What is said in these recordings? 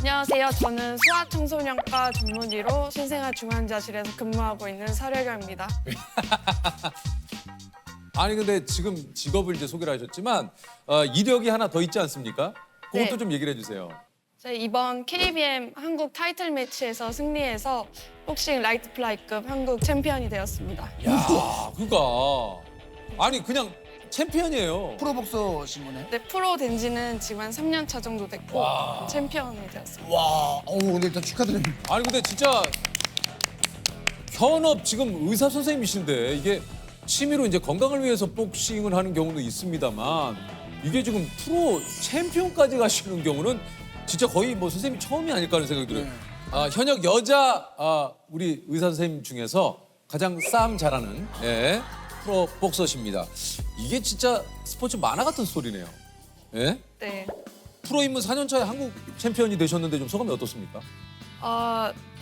안녕하세요. 저는 소아청소년과 전문의로 신생아 중환자실에서 근무하고 있는 설혜경입니다. 아니 근데 지금 직업을 이제 소개를 하셨지만 이력이 하나 더 있지 않습니까? 그것도 네. 좀 얘기를 해주세요. 제가 이번 KBM 한국 타이틀 매치에서 승리해서 복싱 라이트 플라이급 한국 챔피언이 되었습니다. 야, 그러니까 아니 그냥 챔피언이에요. 프로복서신 거네. 네, 프로 된 지는 지금 한 3년 차 정도 됐고 와. 챔피언이 되었습니다. 와, 근데 일단 축하드립니다. 아니 근데 진짜 현업 지금 의사 선생님이신데 이게 취미로 이제 건강을 위해서 복싱을 하는 경우도 있습니다만 이게 지금 프로 챔피언까지 가시는 경우는 진짜 거의 뭐 선생님이 처음이 아닐까 하는 생각이 들어요. 네. 현역 여자 우리 의사 선생님 중에서 가장 싸움 잘하는 프로 복서십니다. 이게 진짜 스포츠 만화 같은 스토리네요. 예? 네. 프로 입문 4년 차에 한국 챔피언이 되셨는데 좀 소감이 어떻습니까?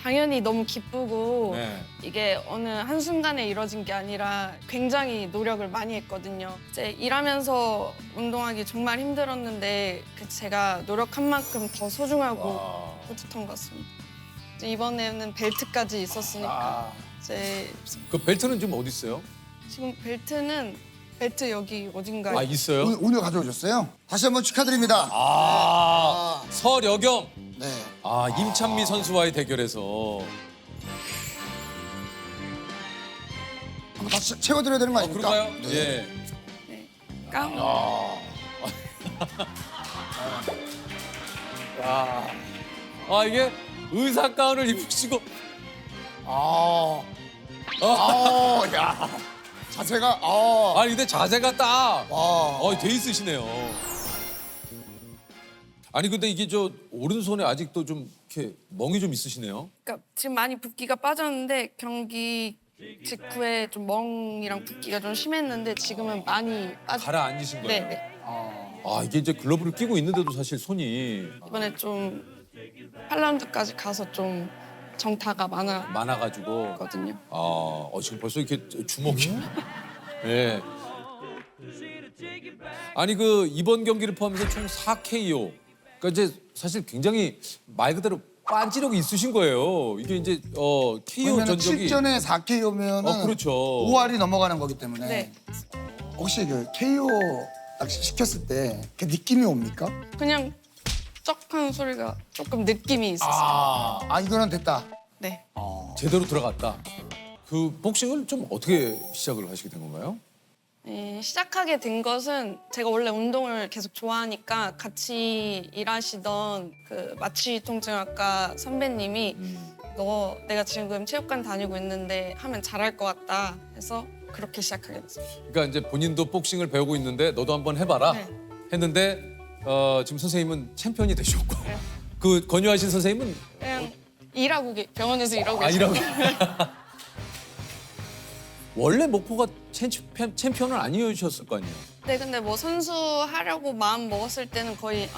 당연히 너무 기쁘고 네. 이게 어느 한순간에 이뤄진 게 아니라 굉장히 노력을 많이 했거든요. 이제 일하면서 운동하기 정말 힘들었는데 제가 노력한 만큼 더 소중하고 와. 뿌듯한 것 같습니다. 이제 이번에는 벨트까지 있었으니까 이제 그 벨트는 지금 어디 있어요? 지금 벨트 여기 어딘가에 아 있어요? 오늘 가져오셨어요? 다시 한번 축하드립니다. 설여경. 네. 임찬미 선수와의 대결에서 한번 다시 채워드려야 되는 거 아닙니까? 그런가요? 네. 예. 네. 깡. 이게 의사 가운을 입으시고 야. 자세가, 아니 근데 자세가 딱 와. 돼 있으시네요. 아니 근데 이게 저 오른손에 아직도 좀 이렇게 멍이 좀 있으시네요. 그러니까 지금 많이 붓기가 빠졌는데 경기 직후에 좀 멍이랑 붓기가 좀 심했는데 지금은 많이 빠져. 가라앉으신 네, 거예요. 네. 이게 이제 글러브를 끼고 있는데도 사실 손이 이번에 좀 8라운드까지 가서 좀 정타가 많았거든요. 많아가지고 지금 벌써 이렇게 주먹이 예. 아니 그 이번 경기를 포함해서 총 4KO. 그러니까 이제 사실 굉장히 말 그대로 빤지력이 있으신 거예요. 이게 이제 KO 그러면 전적이 7전에 4KO면 그렇죠. 5할이 넘어가는 거기 때문에 네. 혹시 그 KO 딱 시켰을 때 그 느낌이 옵니까? 그냥 쩍하는 소리가 조금 느낌이 있었어요. 이거는 됐다. 네. 제대로 들어갔다. 그 복싱을 좀 어떻게 시작을 하시게 된 건가요? 시작하게 된 것은 제가 원래 운동을 계속 좋아하니까 같이 일하시던 그 마취통증학과 선배님이 너 내가 지금 체육관 다니고 있는데 하면 잘할 것 같다 해서 그렇게 시작하게 됐어요. 그러니까 이제 본인도 복싱을 배우고 있는데 너도 한번 해봐라 네. 했는데 지금 선생님은 챔피언이 되셨고 네. 그 권유하신 선생님은 그냥 병원에서 일하고 일하고 계시고 원래 목표가 챔피언은 아니셨을 거 아니에요? 네, 근데 뭐 선수 하려고 마음 먹었을 때는 거의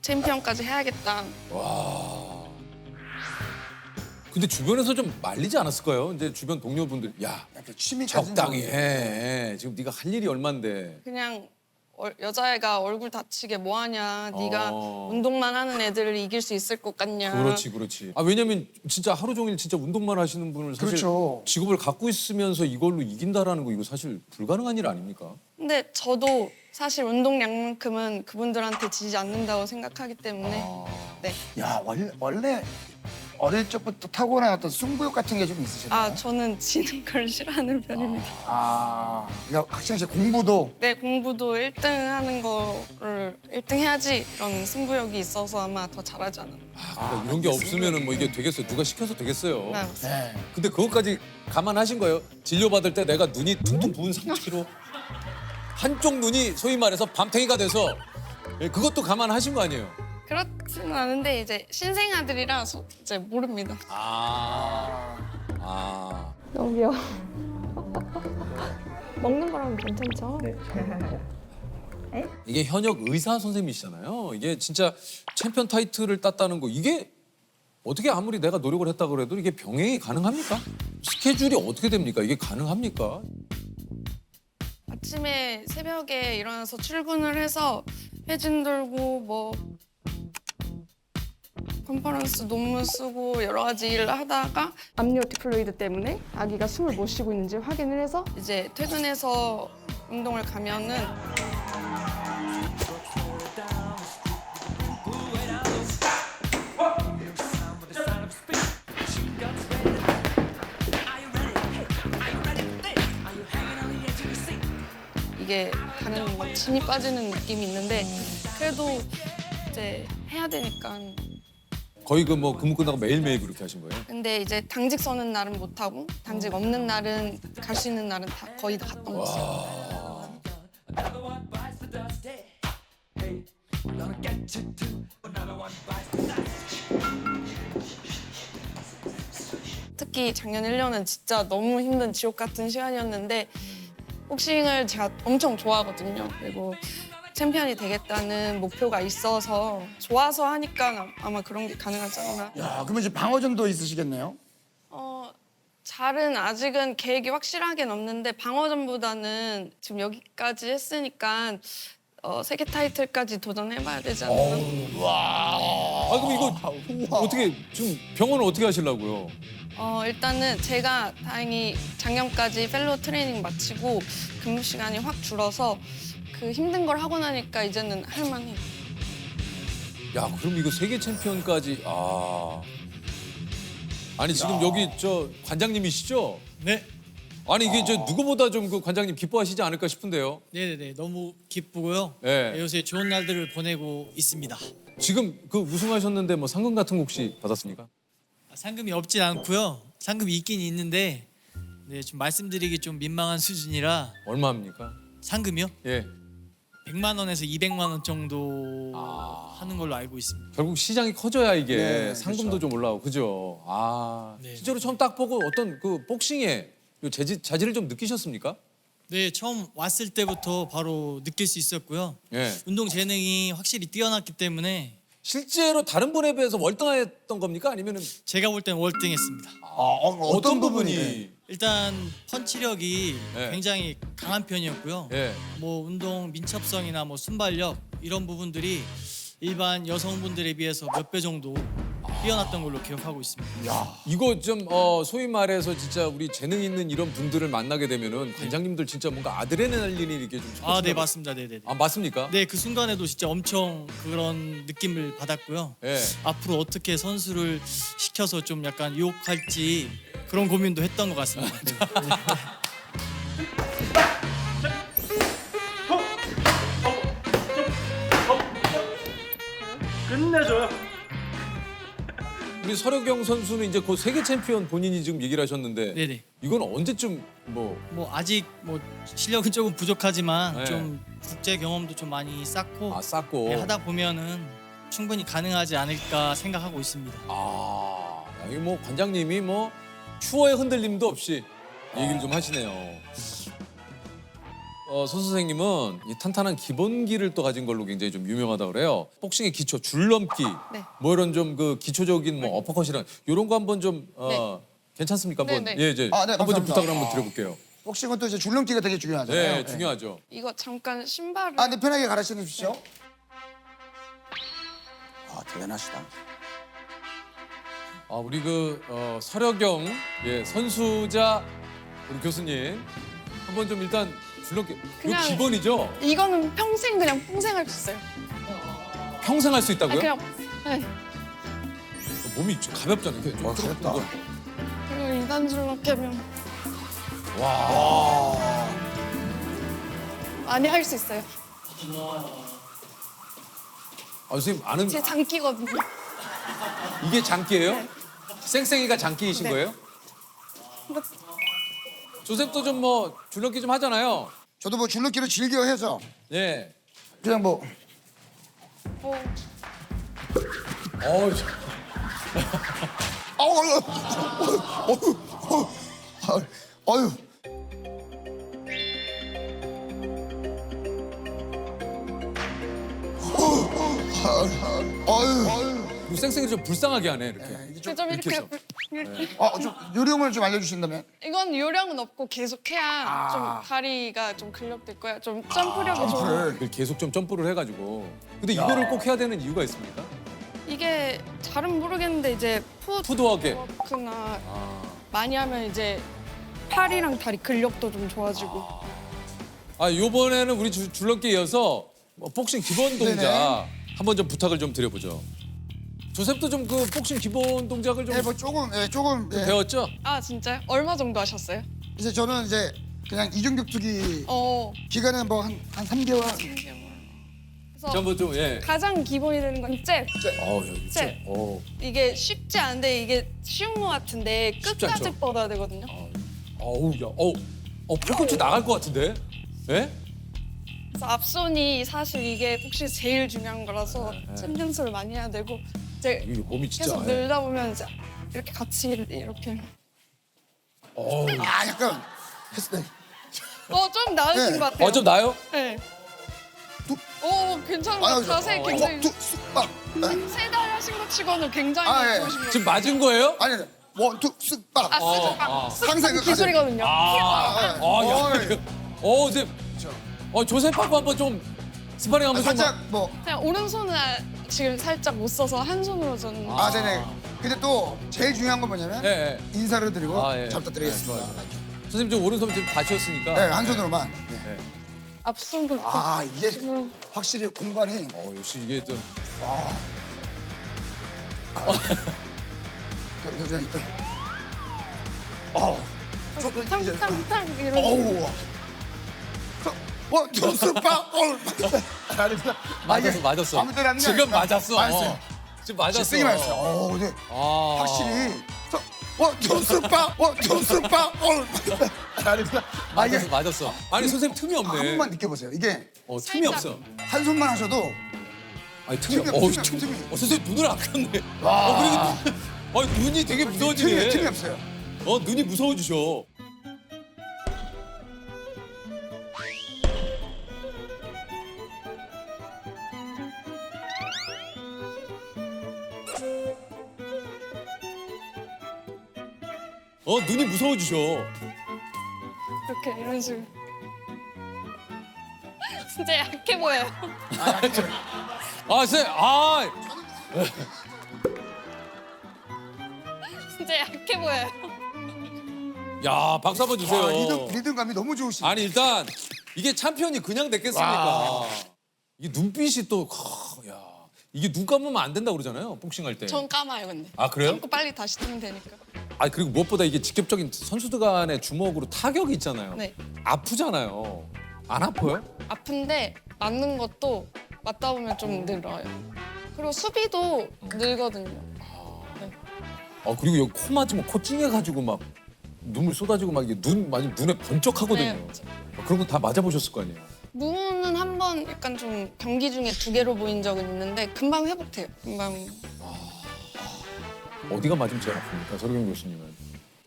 챔피언까지 해야겠다. 와. 근데 주변에서 좀 말리지 않았을까요? 이제 주변 동료분들 야 약간 취미까지는 적당히 해. 지금 네가 할 일이 얼만데. 그냥 여자애가 얼굴 다치게 뭐하냐. 네가 어. 운동만 하는 애들을 이길 수 있을 것 같냐. 그렇지. 왜냐면 진짜 하루 종일 진짜 운동만 하시는 분을 사실 그렇죠. 직업을 갖고 있으면서 이걸로 이긴다라는 거 이거 사실 불가능한 일 아닙니까? 근데 저도 사실 운동량만큼은 그분들한테 지지 않는다고 생각하기 때문에 네. 야, 원래 어릴 적부터 타고난 승부욕 같은 게 좀 있으셨나요? 저는 지는 걸 싫어하는 편입니다. 그러니까 학창 시절 공부도 네, 공부도 1등 하는 거를 1등 해야지 이런 승부욕이 있어서 아마 더 잘하지 않았나. 그러니까 이런 게 없으면은 뭐 이게 되겠어요? 누가 시켜서 되겠어요? 네. 네. 근데 그것까지 감안하신 거예요? 진료받을 때 내가 눈이 퉁퉁 부은 상태로 한쪽 눈이 소위 말해서 밤탱이가 돼서 그것도 감안하신 거 아니에요? 그렇지는 않은데 이제 신생아들이라 이제 모릅니다. 너무 귀여워. 먹는 거라면 괜찮죠? 이게 현역 의사 선생님이시잖아요. 이게 진짜 챔피언 타이틀을 땄다는 거 이게 어떻게 아무리 내가 노력을 했다 그래도 이게 병행이 가능합니까? 스케줄이 어떻게 됩니까? 이게 가능합니까? 아침에 새벽에 일어나서 출근을 해서 회진 돌고 뭐 컨퍼런스 논문 쓰고 여러 가지 일을 하다가 암니오티플로이드 때문에 아기가 숨을 못 쉬고 있는지 확인을 해서 이제 퇴근해서 운동을 가면은 이게 가는 막 진이 빠지는 느낌이 있는데 그래도 이제 해야 되니까. 거의 그 뭐 근무 끝나고 매일매일 그렇게 하신 거예요? 근데 이제 당직 서는 날은 못 하고 당직 없는 날은 갈 수 있는 날은 다 거의 다 갔던 것 같아요. 특히 작년 1년은 진짜 너무 힘든 지옥 같은 시간이었는데 복싱을 제가 엄청 좋아하거든요. 그리고 챔피언이 되겠다는 목표가 있어서 좋아서 하니까 아마 그런 게 가능하지 않나. 야, 그러면 이제 방어전도 있으시겠네요? 잘은 아직은 계획이 확실하게는 없는데 방어전보다는 지금 여기까지 했으니까 세계 타이틀까지 도전해봐야 되지 않나. 아 그럼 이거 어떻게 지금 병원은 어떻게 하시려고요? 일단은 제가 다행히 작년까지 펠로우 트레이닝 마치고 근무 시간이 확 줄어서 그 힘든 걸 하고 나니까 이제는 할만해요. 야 그럼 이거 세계 챔피언까지 아니 지금 여기 저 관장님이시죠? 네, 아니 이게 저 누구보다 좀 그 관장님 기뻐하시지 않을까 싶은데요. 네네네, 너무 기쁘고요. 네. 요새 좋은 날들을 보내고 있습니다. 지금 그 우승하셨는데 뭐 상금 같은 거 혹시 받았습니까? 상금이 없진 않고요. 상금이 있긴 있는데, 네, 좀 말씀드리기 좀 민망한 수준이라. 얼마입니까? 상금이요? 예. 100만 원에서 200만 원 정도 하는 걸로 알고 있습니다. 결국 시장이 커져야 이게 네, 상금도 그렇죠. 좀 올라오고 그죠? 네. 실제로 처음 딱 보고 어떤 그 복싱에 요 자질을 좀 느끼셨습니까? 네, 처음 왔을 때부터 바로 느낄 수 있었고요. 예. 운동 재능이 확실히 뛰어났기 때문에 실제로 다른 분에 비해서 월등했던 겁니까? 아니면은 제가 볼 땐 월등했습니다. 어떤 부분이? 일단 펀치력이 네. 굉장히 강한 편이었고요. 예. 뭐 운동 민첩성이나 뭐 순발력 이런 부분들이 일반 여성분들에 비해서 몇 배 정도 뛰어났던 걸로 기억하고 있습니다. 이거 좀 소위 말해서 진짜 우리 재능 있는 이런 분들을 만나게 되면은 관장님들 진짜 뭔가 아드레날린이 이렇게 좀 아, 네, 솟구치고- 맞습니다. 네네. 아 맞습니까? 네, 그 순간에도 진짜 엄청 그런 느낌을 받았고요. 예. 앞으로 어떻게 선수를 시켜서 좀 약간 유혹할지 그런 고민도 했던 것 같습니다. 네. 끝내줘요. 우리 서려경 선수는 이제 곧 세계 챔피언 본인이 지금 얘기를 하셨는데 네네. 이건 언제쯤 뭐 뭐 아직 뭐 실력은 조금 부족하지만 네. 좀 국제 경험도 좀 많이 쌓고 쌓고 네, 하다 보면은 충분히 가능하지 않을까 생각하고 있습니다. 여기 뭐 관장님이 뭐 추워의 흔들림도 없이 얘기를 좀 하시네요. 선 선생님은 이 탄탄한 기본기를 또 가진 걸로 굉장히 좀 유명하다고 그래요. 복싱의 기초, 줄넘기, 네. 뭐 이런 좀 그 기초적인 뭐 어퍼컷이랑 이런 거 한번 좀 네. 괜찮습니까? 한번 네, 네. 예, 이제 아, 네, 한번 좀 감사합니다. 부탁을 한번 드려볼게요. 복싱은 또 이제 줄넘기가 되게 중요하잖아요. 네, 중요하죠. 이거 잠깐 신발을 네, 편하게 가르쳐 주십시오. 대단하시다. 우리 그 서려경 선수자 우리 교수님 한번 좀 일단 줄넘기 이거 그냥- 기본이죠? 이거는 평생 할 수 있어요. 평생 할 수 있다고요? 그냥 네. 몸이 좀 가볍잖아요. 이렇게 좀 가볍다. 그리고 이단줄로 깨면 많이 할 수 있어요. 선생님 아는 제 장기거든요. 이게 장기예요? 네. 쌩쌩이가 장기이신 네. 거예요? 조셉도 좀 뭐 줄넘기 좀 하잖아요. 저도 뭐 줄넘기를 즐겨 해서 예. 그냥 뭐 어우, 어유. 이거 쌩쌩이 좀 불쌍하게 하네 이렇게. 좀 이렇게 해서. 이렇게. 좀 요령을 좀 알려주신다면. 이건 요령은 없고 계속 해야 좀 다리가 좀 근력될 거야. 좀 점프력이 좋은. 이걸 계속 좀 점프를 해가지고. 근데 이거를 꼭 해야 되는 이유가 있습니까? 이게 잘은 모르겠는데 이제 푸드워크. 푸드워크나 아. 많이 하면 이제 팔이랑 다리 근력도 좀 좋아지고. 아 이번에는 우리 줄넘기에 이어서 뭐 복싱 기본 동작 네네. 한번 좀 부탁을 좀 드려보죠. 조셉도 좀 그 복싱 기본 동작을 좀 네, 뭐 조금 예. 배웠죠? 아 진짜요? 얼마 정도 하셨어요? 이제 저는 이제 그냥 이중격투기 기간은 뭐 한 3개월. 그래서 전부 좀 예. 가장 기본이 되는 건 잽. 여기 잽. 이게 쉽지 않은데 이게 쉬운 것 같은데 쉽지 끝까지 않죠? 뻗어야 되거든요. 어우 야, 팔꿈치 나갈 것 같은데? 예? 그래서 앞손이 사실 이게 복싱 제일 중요한 거라서 잽 연습을 많이 해야 되고 이제 이 몸이 진짜. 계속 늘다 보면 이제 이렇게 같이 이렇게 아 약간 했을 때. 좀 나으신 네. 것 같아요. 좀 나요? 네. 두- 괜찮은 것 같아요. 자세 굉장히 쑥박. 세 달 하신 것 치고는 굉장히 아, 예. 좋으신 것 지금 맞은 거예요? 아니 원투 쑥박. 같아요. 상세 그 기술이거든요. 선생님. 조셉하고 한번 좀 스파링 한번 좀. 살짝 뭐. 그냥 오른손은 지금 살짝 못 써서 한 손으로 저는 네네. 근데 또 제일 중요한 건 뭐냐면 예. 인사를 드리고 예. 잘 부탁드리겠습니다. 선생님 좀 오른손 지금 다치셨으니까. 네, 한 손으로만. 네. 앞손도 이게 확실히 공간이. 역시 이게 좀. 탕탕탕 이런. 어우. 원투 쑥박. 맞았어. 아무 때나 하는 게 지금 아니라 맞았어. 맞았어요. 지금 맞았어. 세게 맞았어요. 근데 확실히 원투 쑥박. 이게 맞았어. 아니 선생님 틈이 한 없네. 번만 느껴보세요. 이게 틈이 없어. 한 손만 하셔도 아니 틈이 틈이 없어. 없어, 틈이. 선생님 눈을 안 감네. 와. 그리고 눈이 되게 무서워지네. 틈이 없어요. 눈이 무서워지셔. 눈이 무서워지셔. 이렇게 이런 식으로. 진짜 약해 보여요. 선생님, 진짜 약해 보여요. 야, 박수 한번 주세요. 리듬감이 너무 좋으시네. 아니 일단 이게 챔피언이 그냥 됐겠습니까? 이게 눈빛이 또, 야, 이게 눈 감으면 안 된다 고 그러잖아요, 복싱할 때. 전 감아요, 근데. 그래요? 감고 빨리 다시 뜨면 되니까. 그리고 무엇보다 이게 직접적인 선수들 간의 주먹으로 타격이 있잖아요. 네. 아프잖아요. 안 아파요? 아픈데 맞는 것도 맞다 보면 좀 늘어요. 그리고 수비도 늘거든요. 그리고 여기 코 맞으면 코 찡해가지고 막 눈물 쏟아지고 막 이게 눈 맞으면 눈에 번쩍하거든요. 네. 그런 거 다 맞아보셨을 거 아니에요. 눈은 한 번 약간 좀 경기 중에 2개로 보인 적은 있는데 금방 회복돼요. 금방. 어디가 맞으면 제일 아픕니까, 서류경 교수님은?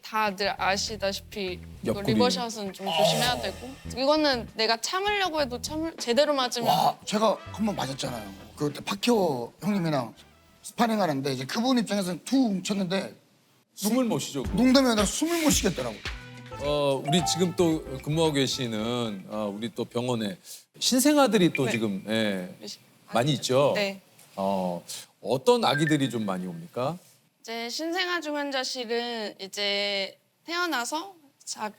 다들 아시다시피 이거 옆구리. 리버샷은 좀 조심해야 되고 이거는 내가 참으려고 해도 제대로 맞으면 제가 한 번 맞았잖아요. 그때 파키오 형님이랑 스파링 하는데 이제 그분 입장에서는 툭 쳤는데 숨을 못 쉬죠. 농담이 아니라 숨을 못 쉬겠더라고. 우리 지금 또 근무하고 계시는 우리 또 병원에 신생아들이 또 네. 지금 많이 있죠. 네. 어떤 아기들이 좀 많이 옵니까? 이제 신생아 중환자실은 이제 태어나서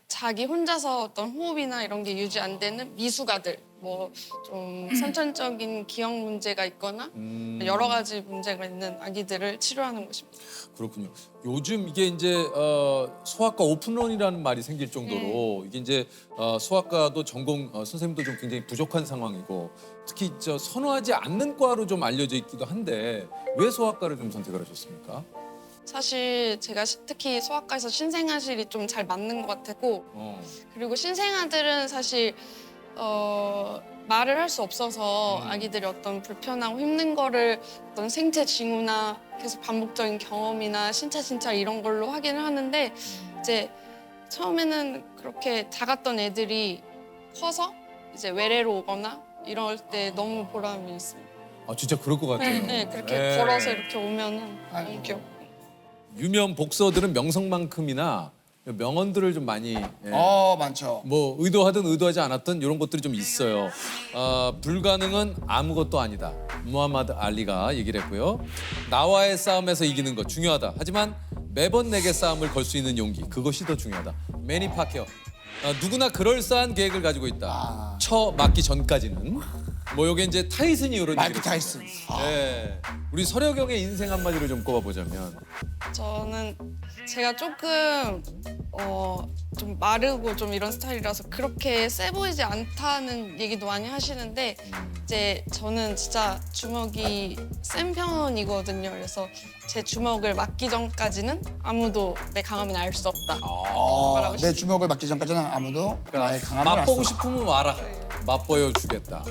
자기 혼자서 어떤 호흡이나 이런 게 유지 안 되는 미숙아들, 뭐 좀 선천적인 기억 문제가 있거나 여러 가지 문제가 있는 아기들을 치료하는 곳입니다. 그렇군요. 요즘 이게 이제 소아과 오픈런이라는 말이 생길 정도로 이게 이제 소아과도 전공 선생님도 좀 굉장히 부족한 상황이고 특히 선호하지 않는 과로 좀 알려져 있기도 한데 왜 소아과를 좀 선택을 하셨습니까? 사실 제가 특히 소아과에서 신생아실이 좀 잘 맞는 것 같았고 그리고 신생아들은 사실 말을 할 수 없어서 아기들이 어떤 불편하고 힘든 거를 어떤 생체 징후나 계속 반복적인 경험이나 신체 진찰 이런 걸로 확인을 하는데 이제 처음에는 그렇게 작았던 애들이 커서 이제 외래로 오거나 이럴 때 너무 보람이 있습니다. 진짜 그럴 것 같아요. 네, 그렇게 걸어서 이렇게 오면은 너무 아이고. 귀엽고. 유명 복서들은 명성만큼이나 명언들을 좀 많이 많죠. 뭐 의도하든 의도하지 않았든 이런 것들이 좀 있어요. 불가능은 아무것도 아니다. 무함마드 알리가 얘기를 했고요. 나와의 싸움에서 이기는 것 중요하다. 하지만 매번 내게 싸움을 걸 수 있는 용기 그것이 더 중요하다. 매니 파키어. 누구나 그럴싸한 계획을 가지고 있다. 맞기 전까지는. 뭐 요게 이제 타이슨이 이런 마이크 얘기를 타이슨. 했어요. 네. 우리 서려경의 인생 한마디로 좀 꼽아보자면 저는 제가 조금 좀 마르고 좀 이런 스타일이라서 그렇게 세 보이지 않다는 얘기도 많이 하시는데 이제 저는 진짜 주먹이 센 편이거든요. 그래서 제 주먹을 맞기 전까지는 아무도 내 강함을 알 수 없다. 말하고 내 주먹을 맞기 전까지는 아무도 나의 강함을 알 수 맛보고 없다. 싶으면 와라. 맛보여 주겠다.